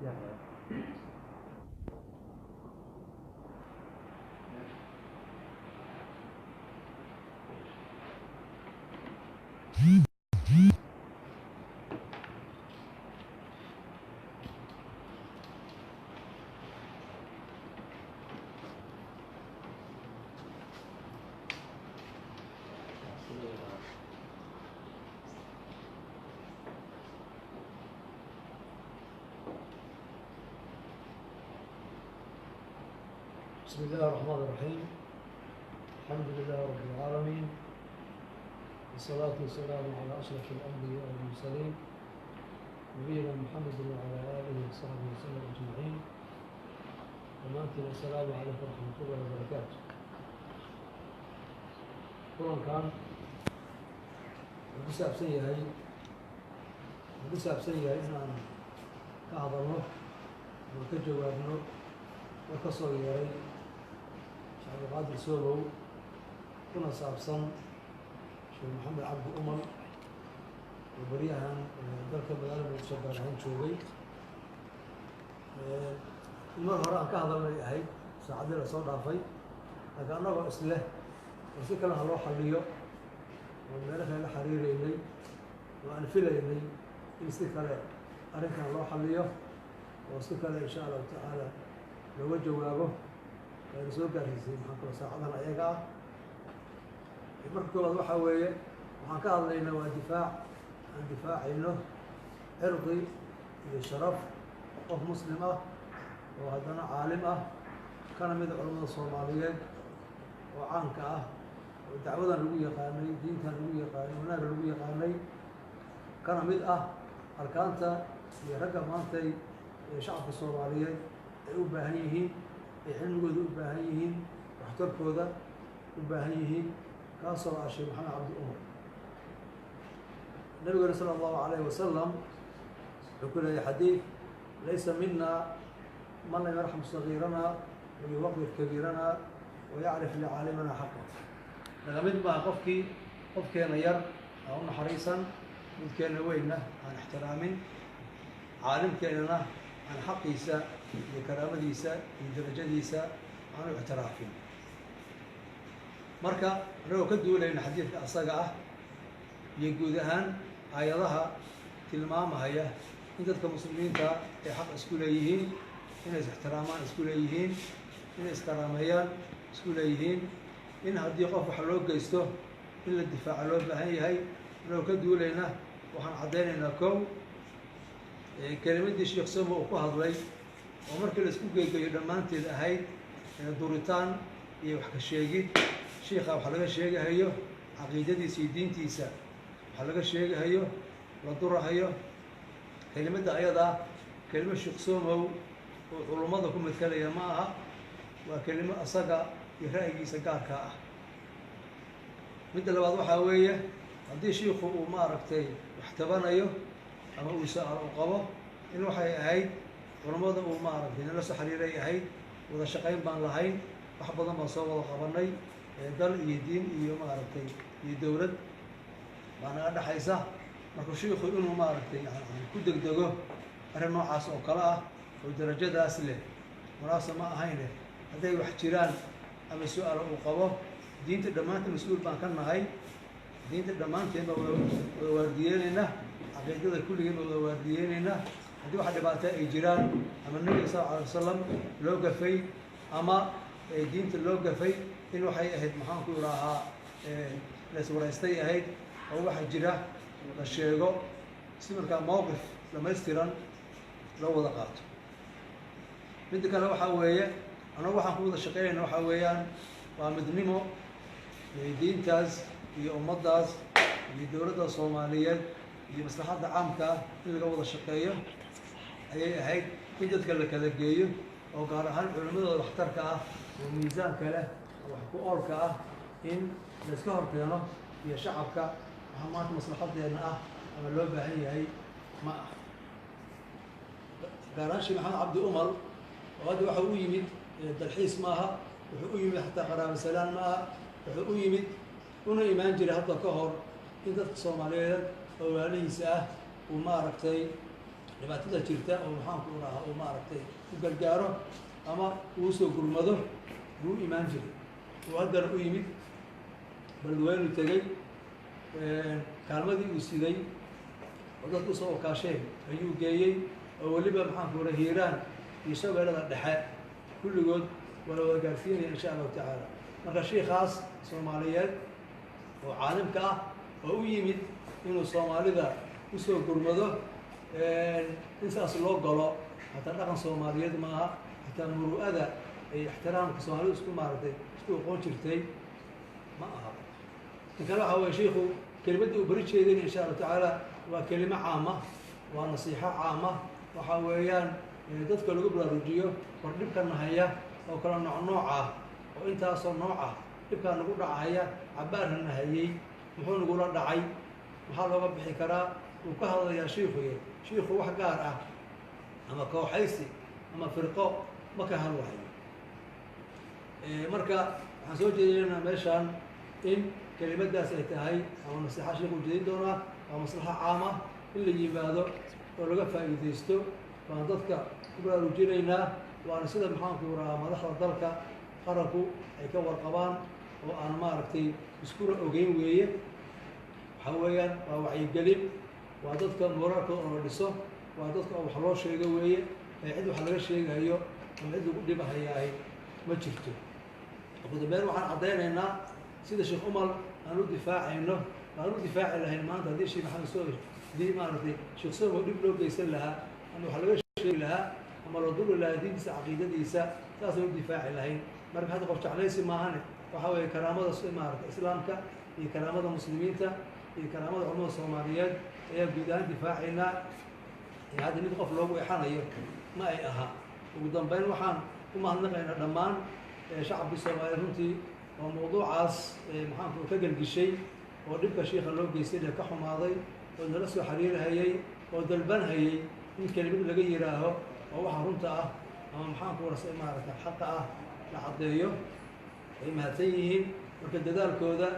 بسم الله الرحمن الرحيم. الحمد لله رب العالمين، والصلاة والسلام على أشرف الأنبياء والمرسلين نبينا محمد وعلى آله وصحبه وسلم أجمعين. ومانتنا السلام عليكم ورحمة الله وبركاته. كلن كان بسبب سيئة إن أنا كهضرنا وكجوابنا وكصغيري شعب قادر سولو كنا سابسن شيخ محمد عبد أمر وبريها ذلك بدل من شباب عن شوي المرة هراء كهضرنا هاي ساعدنا صوت عفي لكن أنا بأسله وسيك لها روح اليوم ومالك إلى حرير إلي وأنا في إلي يسيك له أرنك الله اليوم وسيك له إن شاء الله تعالى لو جوابه رسول قريسي محمد ساعدنا أيقا مركب الله حويه وحن كهضرنا ودفاع عن دفاع إنه عرضي لشرف قف مسلمة وهذا عالمة كان من علماء الصوماليين وعانكة ودعوة الرؤية قاني دينها الرؤية قاني ونال الرؤية قاني كان مدأة أركانته يرجع مانتي شعب الصوماليين أباهيهين يحلوا ذو أباهيهين واحترقوا ذا أباهيهين كاصر عشي محمد عبد أمر النبي صلى الله عليه وسلم يقول هذا حديث ليس منا من لم يرحم صغيرنا ويوقر كبيرنا ويعرف لعالمنا حقه. لقد ما قفك نير أو حريصا من كان وينه عن احترام عالم كاننا عن حق يسا لكرامة يسا لدرجة يسا عن الاعتراف. مركا لو كدوا لنا حديث أصقعه يقول أن آياتها تلمامها هي أنت كمسلمين تا حق اسكوليين إن احترامان اسكوليين إن استراميان اسكوليين إن هدي قف حلوق جيسته إلا الدفاع لو بهاي لو كدوا لنا وحن عدينا كم كلمة دي شيخ سمو وقهض لي ومركز الاسكوك يدمانتي هاي دورتان يوحك الشيء شيخ أو حلقة الشيء هيو عقيدتي سيدين تيسا حلقة الشيء هيو والدورة هيو كلمة أيضا كلمة شيخ سمو وعلماء كم متكلم معها وكلمة أصدق يرأي سكاركا مثل بعض حويه هذه شيخ وما ركتي واحتبنا أيه أما وسأل القبة إنه حي هاي علماء وما ركتي نفس حريري هاي وذا شقين بان لهاي وحبضنا ما صوّر قبرني دل يدين يوم ما ركتي يدورد معنا هذا حيسه marka sheekhu inuu maaragtay ku degdego arrin noocaas oo kala ah oo darajadaas leh walaasama ma ahayn haday wax jiraan ama su'aal uu qabo diinta dhamaantii mas'uul baan ka nahay diinta dhamaantii waa waardiyeena aqeedada kulligeed waa waardiyeena hadii wax dhibaato ay jiraan ama nabiga sallallahu alayhi wasallam loo gafay ama diinta loo gafay in waxay ahayd maxaan ku yiraahaa la iswaraystay ahayd oo waxa jira الشيء سمر كان موقف لما يستيران لو وضع قاته بدي كان لو حويه أنا واحد كود الشقيين لو حويان ومدنيمو دين تاز يوم داز لدولة الصومالية لمصلحة عامة اللي وضع الشقيين هاي كنت أتكلم كذا جيو أو قال هل علماء الاحتر كه وميزان كله وحقوق كه إن نسكر كنا يا شعب كه ما مصلحتي أنا أما لو بهي ما قارنش محمد عبد أمر وهذا وحقو يمد التلحيس معها وحقو يمد حتى قرار السلام معها وحقو يمد هنا إيمان جري حتى كهر إنت تصوم عليه أو عليه ساعة وما ركتي dhibaatada jirta oo maxaanku rahaa uu maaragtay u gargaaro ama uu soo gurmado buu imaan jiray oo haddana u yimid beledweynu tegey kaalmadii uu siday oo dadku usoo okaasheen ayuu geeyey oo weliba maxaanku ra hiiraan iyo shabeellada dhexe kulligood waa la wada gaarsiinaya insha allahu tacaala marka shiikaas soomaaliyeed oo caalimka ah oo u yimid inuu soomaalida usoo gurmado in saas loo galo hataa dhaqan soomaaliyeed maaha hataa muru'ada ay ixtiraamka soomaalidu isku maaragtay isku aqoon jirtay ma aha in kale waxa weye shiiku kelimadda uu bari jeedin insha allahu tacaala waa kelimo caama waa nasiixo caama waxa weeyaan dadka lagu baraarujiyo war dhibkana haya oo kala nooc ah oo intaasoo nooc ah dhibkaa nagu dhacaya cabaarna hayey muxuu nagula dhacay maxaa looga bixi karaa wuu ka hadlayaa shiikuye shiiku wax gaar ah ama kooxaysi ama firqo ma ka hadlahayo marka waxaan soo jeedinaynaa meeshaan in kelimadaas ay tahay ama nasiixa shiiku ujeedin doonaa waa maslaxa caama in la yimaado oo laga faa'iidaysto waan dadka ku baraarujinaynaa waana sida maxaanku rahaa madaxda dalka qaranku ay ka warqabaan oo aan maaragtay iskuna ogeyn weeye waxaa weeyaan waa wacyigelin waa dadka moraalka oo la dhiso waa dadka oo wax loo sheego weeye ee cid wax laga sheegayo ama cid lagu dhibahayaay ma jirto ugu dambeyn waxaan caddaynaynaa sida sheekh umar aan u difaacayno aan u difaaci lahayn maanta haddii sheekh maxamed soo haddii maaragtay sheekh somo dhib loo geysan lahaa ama wax laga sheegi lahaa ama la duri lahaa diintiisa caqiidadiisa saasaan u difaaci lahayn marka hadda qof jeclaysi maahane waxaa weeye karaamada maaragta islaamka iyo karaamada muslimiinta iyo karaamada culamada soomaaliyeed ayaa guud ahaan difaacaynaa iyo hadda mid qof loogu exanayo ma ay aha ugu dambeyn waxaan u mahadnaqaynaa dhammaan shacabkii soomaaliyeed runtii oo mawduucaas maxaanku ka gelgishay oo dhibka shiika loo geystay ee ka xumaaday oo nala soo xiriirhayey oo dalbanhayey in kelimad laga yihaaho oo waxa runta ah ama maxaanku warsa maaragta xaqa ah la caddeeyo ay mahadsan yihiin marka dadaalkooda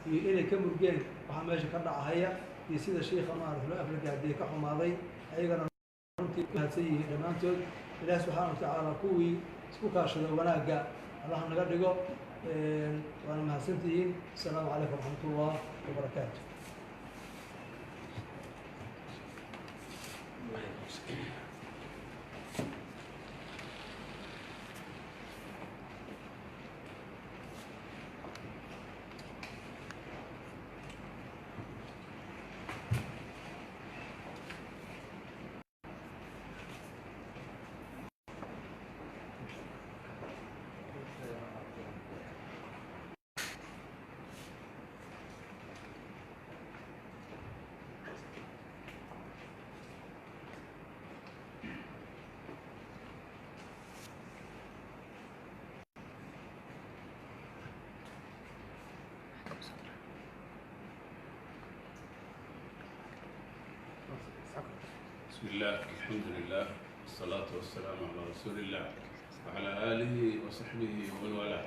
iyo inay ka murgeen waxaa meesha ka dhacahaya iyo sida shiika maarata loo aflagaadiyey ka xumaaday ayagana runtii mahadsan yihiin dhammaantood ilaah subxaana wa tacaala kuwii isku kaashada wanaagga allah naga dhigo waana mahadsantihiin asalaamu calaykum waraxmat ullah wabarakaatu بسم الله الحمد لله والصلاة والسلام على رسول الله وعلى آله وصحبه ومن والاه.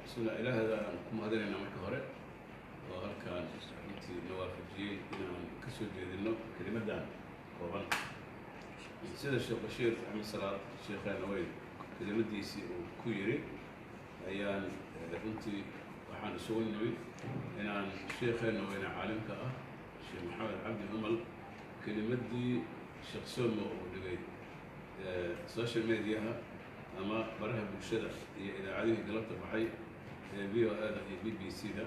بسم الله إلى هذا كم هذا لنا مكهرة وهل كان أنت نوافجين إن كسر جديدنا كلمة دان وبن سيد الشيخ بشير عمل صلاة الشيخ نويل كلمة ديسي وكويري أيان أنت وحان سوون نوي إن الشيخ نويل عالم كأه الشيخ محمد عبد همل كلمتي شخصون ودقي سوشيال ميديا أما برها بالشدة إذا عادي قلبت بحي فيديو هذا بي بي سي ده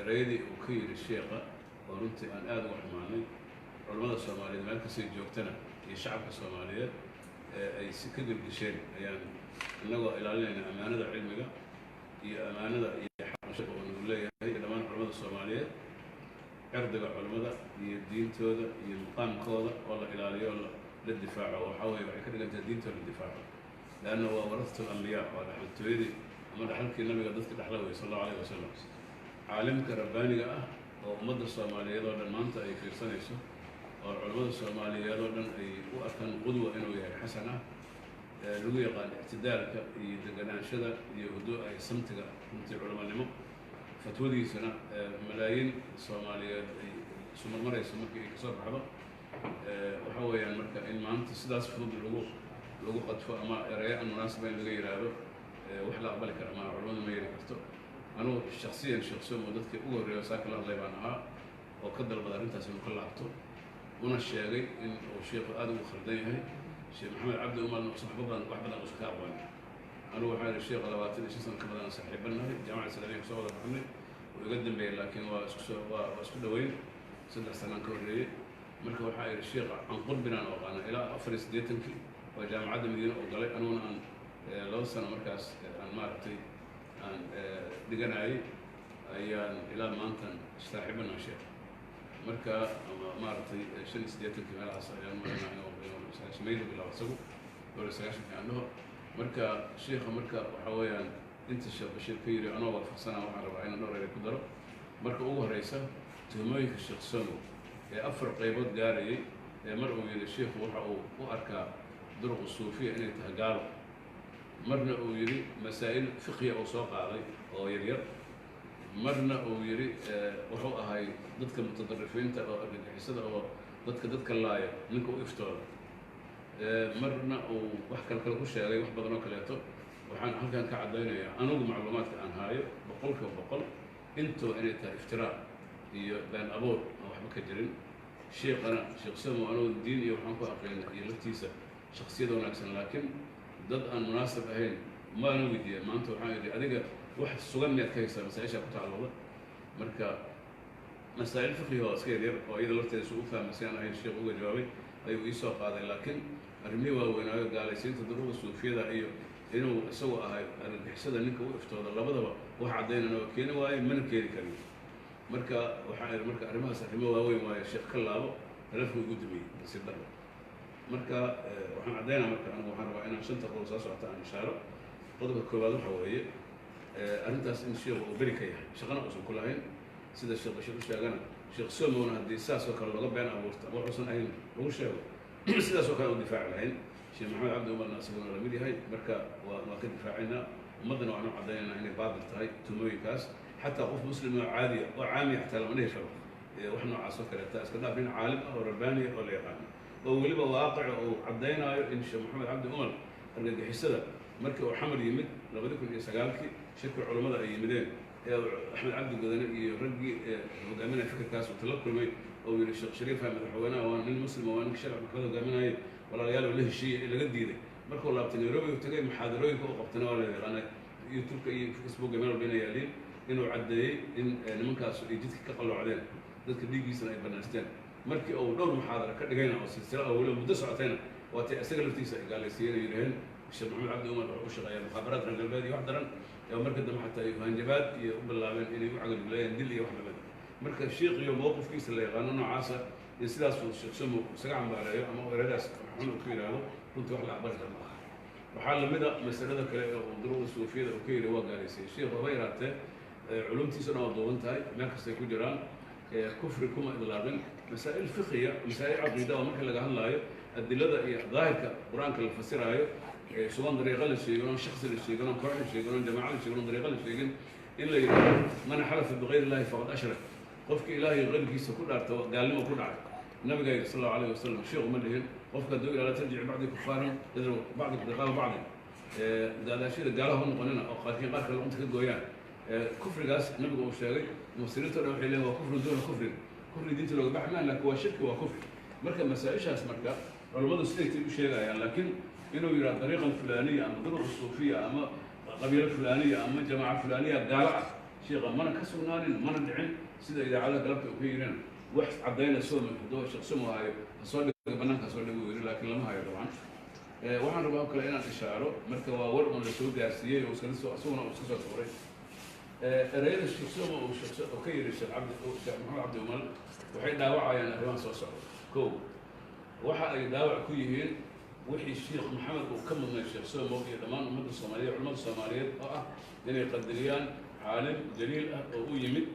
ريدي وكير الشيخة ورنتي أن هذا وحماني علماء الصوماليين ما كسي جوكتنا هي شعب الصوماليين أي سكدر بشيء يعني إنه إلى علينا أمانة علمية هي أمانة هي حق شبه ونقول لها هي الأمانة علماء الصوماليين عرضك علماء هي الدين تودا هي المقام كودا والله إلى ولا للدفاع وحاول بعد كده أنت الدين تودا للدفاع لأنه هو ورثة الأنبياء ولا التويدي أما حلك النبي قدست دحلوي صلى الله عليه وسلم عالمك رباني ومدرسة الصومالية ولا المنطقة أي في سنة والعلماء الصومالية ولا أي وأكن قدوة إنه حسنة لقي قال اعتدالك يدقنا شذا يهدوء أي سمتك أنت علماء نمو فتودي سنة ملايين الصومالية سمر مرة يسمك كسر حبا وحوي إن ما أنت سداس فضل لغو قطفة أما رأي المناسبة اللي غير هذا وحلا قبل كلام علوم ما يركض أنا شخصيا مدتك أول رئاسة كلا الله يبانها وقدر بدر أنت سنو كل عطو ونشيء إن الشيخ آدم خلديه الشيخ محمد عبد الأمل صاحب واحد من الأصحاب أنا وحال الشيخ غلباتي الشيخ سنة كمان صاحبنا جامعة الإسلامية صوّد محمد ويقدم به لكن واسكت وين سنة سنة كورية مركب وحال الشيخ عن قربنا وقانا إلى أفرس ديتنكي وجامعة المدينة وقال أنا أن لو سنة مركز عن مارتي عن دجناي أيان إلى مانتن صاحبنا الشيخ مركا مارتي شنس ديتنكي على عصا أيان مرنا سميله بالله وسبب ولا سياشك عنه مركا شيخ مركا وحويان انت الشيخ بشير كيري انا وقف سنه وحرب عين نور اللي كدر مركا اوه رئيسه تهميك الشيخ سنو افر قيبود غاري مرء ويل الشيخ وحا او اركا درق الصوفيه اني تهقال مرنا او يري مسائل فقهيه او سو قاday oo yar yar marna oo yiri wuxuu ahay dadka mutadarifiinta oo argagixisada oo dadka laaya ninka u iftooda marna uu wax kale ku sheegay wax badan oo kaleeto waxaan halkan ka cadeynayaa anigu macluumaadka aan haayo boqol intoo inay tahay iftiraa iyo been abuur aan waxba ka jirin sheekhana sheekh samo anuu diin iyo waxaan ku aqeen iyo laftiisa shakhsiyad wanaagsan laakiin dad aan munaasab ahayn ma ana weydiiyay maanta waxaan yidhi adiga wax sugan miyaad ka haysaa masaa-isha ku tacalluqda marka masaa'il fiqhi oo iska yaryar oo iyada lafteeda su u fahmay si aan ahayn sheekh uga jawaabay ayuu ii soo qaaday laakiin arrimihii waaweynaayo gaalaysiinta duruuqa suufiyada iyo inuu isagu ahay argagixisada ninka u iftooda labadaba wax caddaynana oo keeni waayo mana keeni karin marka waxaan marka arrimahaas arrimo waaweyn waayo sheekh ka laabo talafku ugu dumiyey si darro marka waxaan caddaynaa marka anigu waxaan rabaa inaan shanta qodob soo socota aan ishaaro qodobka koowaad waxa weeye arrintaas in sheekhu uu beri ka yahay shaqana uusan ku lahayn sida sheekh bashir u sheegana sheekh somowna haddii saas oo kale looga been abuurta ama waxuusan ahayn lagu sheego sidaas oo kale u difaaci lahayn sheekh maxamed cabdi umarna isaguna lamid yahay marka waa ka difaacaynaa ummaddana waxaanu caddaynaynaa inay baatil tahay tumooyinkaas xataa qof muslim oo caadiya oo caamiya xataa lama dhihi karo wax noocaas oo kaleeta iska dhaaf nin caalim ah oo rabbaaniya oo la yaqaano oo weliba waaqica uu caddaynaayo in sheekh maxamed cabdi umar argagixisada markii uu xamar yimid 2009 shirka culammada ay yimideen أحمد عبد القدني يرجع وقامنا فكرة كاس وتلقوا المي أو الشيخ شريف هم تحولنا وأنا من المسلم وأنا كشرع كذا وقامنا هاي ولا قالوا له الشيء اللي قد يده مركو الله بتنيروبي وتجي محاضرين فوق قبتنا ولا أنا يوتيوب كي فيسبوك جمال بين يالين إنه عدي إن من كاس يجيك كقلوا علينا ذلك بيجي سنة بنستين مركي أو دور محاضرة كده جينا أو سلسلة أو ولا مدة ساعتين وتأسجل في تيسا قال لي سيري يرهن الشيخ محمد عبد الأمر وشغال مخابرات رجال البادي واحدة يوم مركز حتى يهنجبات يقبل الله إني يعقد بلاين دلي واحدة بدر مركز الشيخ يوم موقف كيس اللي قانونه عاصر يسلاس الشيخ سمو سقع مباراه أما ورادس محمد كبير هذا كنت واحد عبارة الله وحال مدى مسألة كلا ودروس الصوفية وكير هو قال الشيخ غيرته علومتي سنة وضوانتها مركز يكون جيران كفر كما إطلاقا مسائل فقهية مسائل عقيدة ومركز لقاها الله الدلالة ظاهر قرآن كلا فسرها سواء طريقة للشيء يقولون شخص للشيء يقولون فرع للشيء يقولون جماعة للشيء يقولون طريقة للشيء إلا من حلف بغير الله فقد أشرك قفك إلهي غير كيس كل أرتوى قال لهم كل عرب النبي صلى الله عليه وسلم شيخ ملهن قفك الدول لا ترجع بعض كفارا يدروا بعضك بقال بعض هذا شيء قالهم قلنا أو قاتلين قاتل الأمة كالجويان كفر قاس النبي قال الشيخ مسيرته لو حليه وكفر دون كفر دينته لو بحنا لك هو شرك وكفر مركب مسائشها اسمك علماء السيد شيء يعني لكن إنه يرى الطريقة الفلانية أما الطرق الصوفية أما القبيلة الفلانية أما الجماعة الفلانية قالعة شيء ما نكسر نارين ما ندعين سيدا إذا على قلبت وكيرين وحس عدينا سوى من حدود شخص هاي أصلي بنانك أصلي بويري لكن لما هاي طبعا وحن رباه كلنا إشارة مركب ورق من السوق السياسية وسكنسوا أصونا وسكنسوا صوري رأينا الشخص والشخص وكير الشيخ محمد عبد المال وحين داوعة يعني أهوان صوصة كو وحا يداوع كويهين وحي الشيخ محمد وكم من الشيخ سوى موقع دمان أمد الصومالية علماء الصومالية يعني قدريان عالم جليل ويمد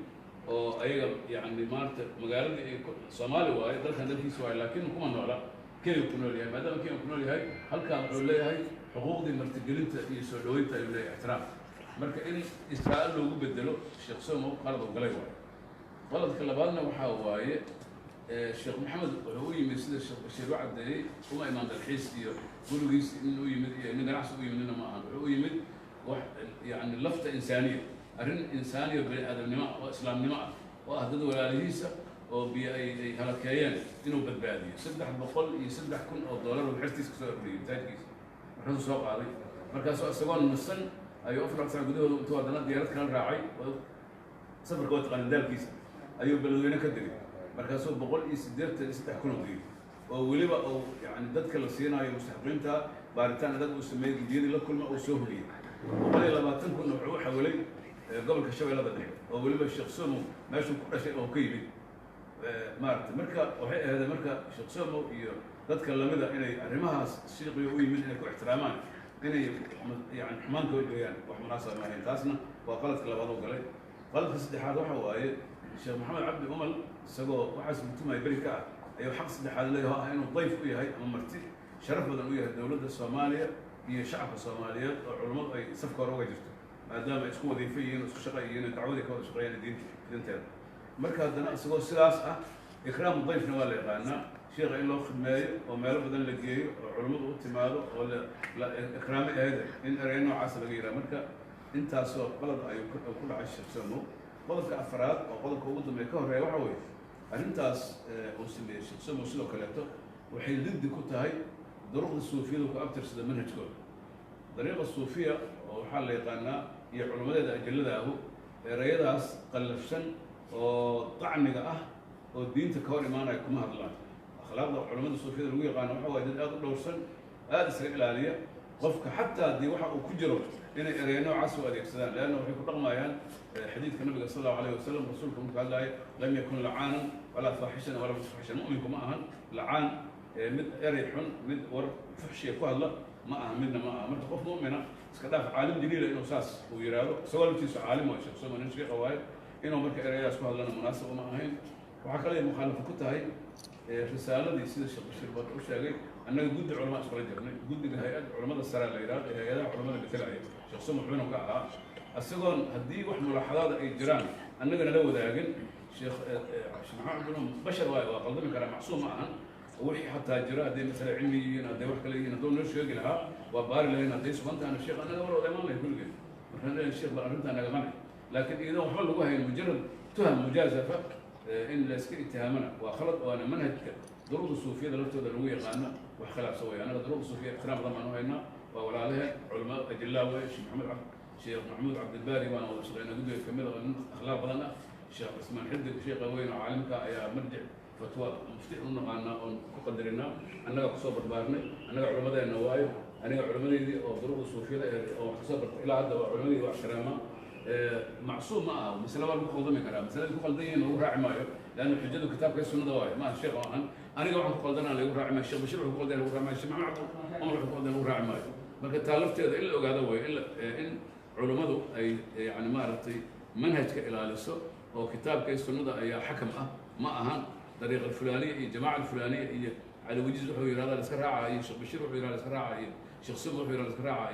أيضا يعني مارت مقالة صومالي وهاي ذلك هذا سواء لكن كم نولا كيف يكونوا لي ما دام كيف يكونوا لي هاي هل كان لي هاي حقوق دي مرتجلين يسولوين تقولي احترام مركا إن إسرائيل لو بدلوا الشيخ سوى موقع قلب وقلي غلط كلا بالنا وحاواي الشيخ محمد هو يمد سيد الشيخ بشير وعد ده وما إمام الحيس يقولوا جيس إنه يمد من نعس ويمد لنا ما هو يمد يعني لفتة إنسانية أرن إنسانية بين هذا النماء وإسلام نماء وأهدد ولا ليسا وبأي هلكيان إنه بدبادي سدح بقول يسدح كل أو دولار وبحرتيس كسر بري تاجيس محرز سوق عليه مركز سؤال من السن أيوة أفرق سنة قديه توادنا ديارات كان راعي سفر قوة قلندال كيس أيوة بلوينا كدري مركز سوق بقول يسدرت يسدح كل ضيق ولبا أو يعني دتك الصينة أي مستحقينها بارتان دتك وسمية جديد لكل ما أوسوه لي وقال لما تنكون نوعه حوالي قبل كشوي لا بدري ولبا الشخصون ماشي كل شيء أو كيبي مارت مركا وحي هذا مركا شخصون دتك لمدة إني أرمها الشيء قوي من إنك احترامان إني يعني حمان كوي يعني وحمناسة ما هي تاسنا وقالت كلا بعض وقالي قالت السدحات وحواي الشيخ محمد عبد الأمل سجوا وحسب تما يبركا أيوة حق السدحات اللي هو إنه ضيف وياي أمرتي شرف بدن ويا الدولة الصومالية هي شعب الصومالية علماء أي صفقة روجة جرت ما دام يسكون وظيفيين وشقيين تعودي كون شقيين الدين دينتين مركز دنا سجوا سلاسة إكرام الضيف نوال يقالنا شيخ إلا خدمة وما بدن لقيه علماء وتماده ولا لا إكرام هذا إن أرينا عسل غيره مركز أنت سوى بلد أي كل عشر سنة بلد كأفراد أو بلد كوجود ما يكون رأي وحوي أنت وسيلة شخص مسلو كلامته وحين ضد كنت هاي طرق الصوفية وكأبتر سد منهج كله طريقة الصوفية وحال يقالنا هي علماء ذا أجل ذا هو رياضة قلفشن وطعن والدين تكون إيمانا يكون هذا الله أخلاق علماء الصوفية اللي يقالنا وحوي ذا هذا دورسن هذا سرق الآلية قفك حتى دي واحد وكجرو إن أرينا عسوا ذيك سلام لأنه في كل ما حديث النبي صلى الله عليه وسلم رسولكم قال لم يكن لعانا ولا فاحشا ولا متفحشا مؤمنكم معهن لعان مد أريح مد ور فحش يكون الله معه منا معه مرت قف مؤمنة سكداف عالم دليل إنه ساس ويرادو سؤال تيس عالم وشخص سوى نشري قواعد إنه مرك أريح سبحان الله مناسب معهن وحكى لي مخالفة كنت هاي رسالة دي سيد الشيخ بشير بطل وشاقي أنا جود علماء سكولة جرني جود هيئات علماء السراء الإيراد هيئات علماء القتال شخص محبين وكاها السجون هدي واحد ملاحظات أي جيران أنا قلنا لو ذاقن شيخ محمد بن بشر وقلبي كلام معصوم معهن وحي حتى جيران دي مثلا علميين هدي واحد كليين دون نرش يقلها وبار لين هدي سبحان أنا الشيخ أنا قبل دائما لا يقول كده مثلا الشيخ بارنت أنا قمني لكن إذا وحول وهي مجرد تهم مجازفة إن لسك اتهامنا وخلط وأنا منهج ضروب الصوفية دلوقتي دلوية قانا وخلاف سوية أنا ضروب الصوفية احترام ضمانه هنا وولا عليها علماء أجلاء شيخ محمود عبد الباري وأنا وصلنا قد يكمل أخلاق بدنا شيخ عثمان حدك شيخ وين عالمك يا مرجع فتوى مفتي قانا وقدرنا أنا قصوب بارني أنا علماء النوايب أنا علماء دي أو ضروب الصوفية أو قصوب إلى عدد علماء واحترامه معصوم معه مثلا ما بقول ضمن كلام مثلا بقول ضمن هو راعي مايو لأنه حجته كتاب كيس سنة دواي ما الشيخ أنا قاعد أقول ضمن اللي هو راعي مايو الشيخ بشير بقول ضمن هو راعي مايو الشيخ محمد عمر بقول ضمن هو راعي مايو ما كتالفت هذا إلا وقاعد أقول إلا إن علماء أي يعني ما رتي منهج إلى لسه أو كتاب كيس سنة أي حكم ما أهم طريقة الفلانية الجماعة الفلانية على وجه حوي هذا السراعة الشيخ بشير حوي هذا السراعة الشيخ سمر حوي هذا السراعة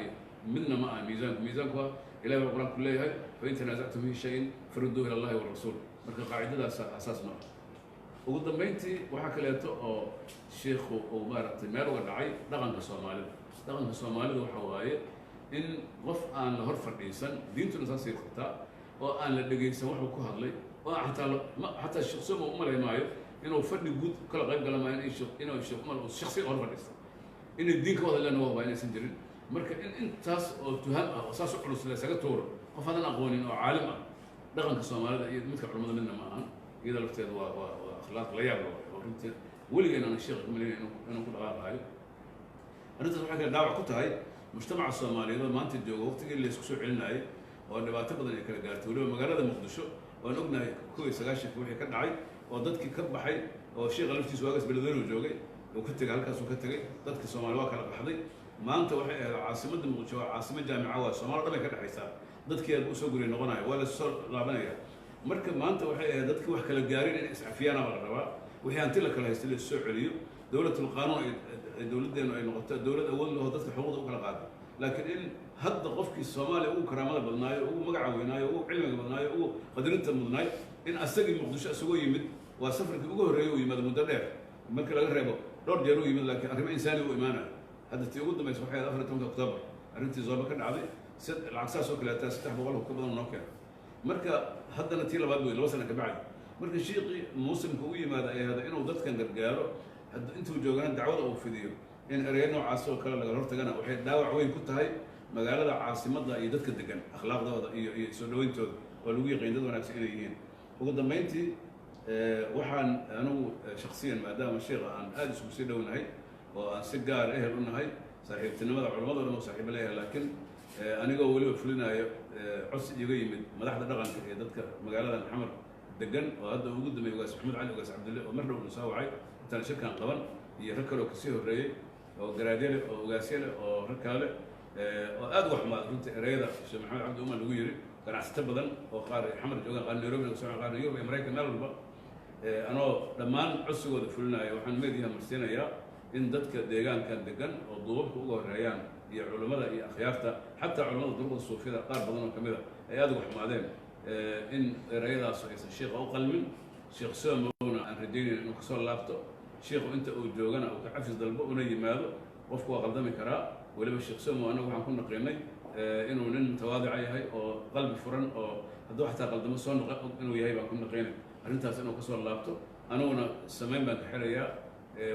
منا ما ميزان كوا إلى القرآن كله فإن تنازعتم في شيء فردوه إلى الله والرسول مركز قاعدة أساسنا وقدام بينتي وحكى لي أو الشيخ ومارت مال ودعي دغن كصومالي وحواي إن وف أن لهرف الإنسان دين تنسى سيرتا وأن لدقي سمح وكهر لي حتى الشخص ما أمر معي إنه فرد جود كل غيب قال ما إنه الشيخ أمر الشخصي هرف الإنسان إن الدين كهذا لأنه هو بين سنجرين marka in taas oo tuham ah oo saas u culus la isaga tooro qof adan aqoonin oo caalim ah dhaqanka Soomaalida iyo midka culimada midna ma ahan iyada lafteedu waa akhlaaq la yaab leh oo runtii weligeena aan sheekh kamaleyn inuu ku dhaqaaqayo arrintaas waxa kale daawac ku tahay mujtamaca Soomaaliyeed oo maanta jooga waqtigii la isku soo celinayay oo dhibaato badan ay kala gaartay waliba magaalada Muqdisho oo ognahay 1990 wixii ka dhacay oo dadkii ka baxay oo sheekh laftiisu waagas beledweyne joogay oo ka tagay halkaas uu ka tagay dadka Soomaaliyeed waa kala baxday maanta waxay caasimada Muqdisho caasimad jaamica waa Soomaaliya dhan ka dhaxaysa dadkii aad u soo guriyay noqonaya waa la soo laabanaya marka maanta waxay dadkii wax kala gaarin in iscafiyaana la rabaa wixii anti la kala haystay la soo celiyo dawladda qaanuun ay dawladdeenu ay noqoto dawlad awood leh oo dadka xuquuqda u kala qaado laakiin in hadda qofkii Soomaaliya uu karaamada badnaayo uu magaca weynaayo uu cilmiga badnaayo uu qadarinta mudnaayo in asagii Muqdisho asagoo yimid وسفرك ugu horeeyay uu yimaado muddo dheer markii laga reebo dhowr jeer uu yimid laakiin arrimo insaani uu imaanay hadda tii ugu dambeysay waxay ahayd 14 Oktoobar arrintii Zooba ka dhacday lacag saas oo kale ah 300 ka badan noo keenay marka haddana tii labaad way 2 sano ka bacdi marka shiiqi muusimka uu yimaado ay hada inuu dadkan gargaaro hadda intuu joogaan dacwada uu fidiyo in erey noocaas oo kale laga hortagana waxay dhaawac weyn ku tahay magaalada caasimadda iyo dadka degan akhlaaqdooda iyo soo dhawayntooda oo lagu yaqaan dad wanaagsan inay yihiin ugu dambeyntii waxaan anigu shakhsiyan maadaama sheekha aan aad isku sii dhownahay oo aan si gaar ehel u nahay saaxiibtinimada culimadooda ma saaxiibo leeyahay laakiin anigoo weliba fulinayo codsi iga yimid madaxda dhaqanka ee dadka magaalada maxamed degan oo hadda ugu dambeeyay ugaas maxamed cali ugaas cabdulle oo marna uu soo wacay intaan shirkan qaban iyo rag kale oo kasii horreeyey oo garaadyale oo ugaasyale oo rag kale oo aad wax maad runtii ereyada sheekh maxamed cabdi umar lagu yiri ganacsato badan oo qaar xamar joogaan qaar nairobi oo soo qaar yurub iyo maraykan meel walba anoo dhammaan codsigooda fulinayo waxaan meediyaha marsiinayaa in dadka deegaankan degan oo duubabka uga horeeyaan iyo culimmada iyo akhyaarta xataa culimmada duruqda suufiyada qaar badan oo kamid ay aad uga xumaadeen in ereyadaas aysan sheekha u qalmin sheekh soomowna aan rajaynayn inuu kasoo laabto sheekhu inta uu joogana uu ka cafis dalbo una yimaado qofku waa qaldami karaa weliba sheekh somow annagu waxaan ku naqiinay inuu nin mutawaadica yahay oo qalbi furan oo hadduu xataa qaldamo soo noqo inuu yahay baan ku naqiinay arrintaas inuu kasoo laabto anuguna samayn baan ka xirayaa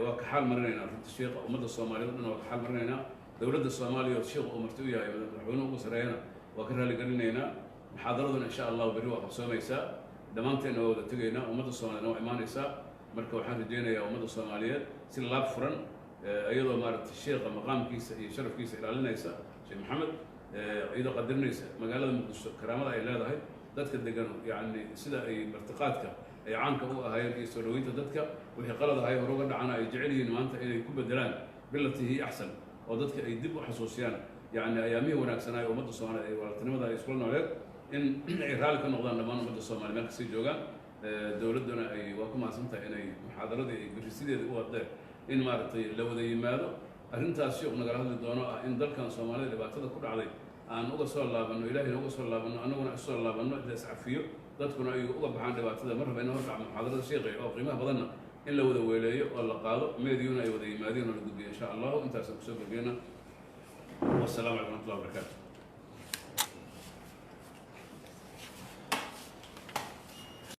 waa ka xaal marinaynaa runta sheekha ummadda soomaaliyeed dhan waa ka xaal marinaynaa dowladda soomaaliya oo sheekhu uu marti u yahay madaxweynuhu ugu sareeyana waa ka raali gelinaynaa muxaadaraduna insha allahu berri waa qabsoomaysaa dhammaanteena waa wada tegaynaa ummadda soomaaliyedna waa imaanaysaa marka waxaan rajaynayaa ummadda soomaaliyeed si laab furan iyadoo maaragtay sheekha maqaamkiisa iyo sharafkiisa ilaalinaysa sheekh maxamed iyadoo qadarinaysa magaalada muqdisho karaamada ay leedahay dadka degan yacni sida ay martiqaadka ay caanka u ahaayeen iyo soo dhaweynta dadka wixii qalad ahay hore uga dhacana ay jecel yihiin maanta inay ku bedelaan bilatihi axsan oo dadka ay dib u xasuusiyaan yacni ayaamihii wanaagsanaayo ummadda soomaaliyeed ay walaaltinimada ay iskula nooleed in ay raalli ka noqdaan dhammaan ummadda soomaaliya meel kasii joogaan dowladduna ay waa ku mahadsan tahay inay muxaadaradii ay berisideeda u wadeen in maaragtay la wada yimaado arrintaas sheekhu nagala hadli doono ah in dalkan soomaalida dhibaatada ku dhacday aan uga soo laabanno ilaahayna uga soo laabanno annaguna isu soo laabanno la iscafiyo dadkuna ay uga baxaan dhibaatada mar raba in hordhac muxaadarada sheekhay oo qiimaha badanna in la wada weeleeyo oo la qaado meediyuna ay wada yimaadeen oo la gudbiyo insha allahu intaasaan kusoo gabageyna wassalaamu calaykum waraxmatullahi wabarakaatu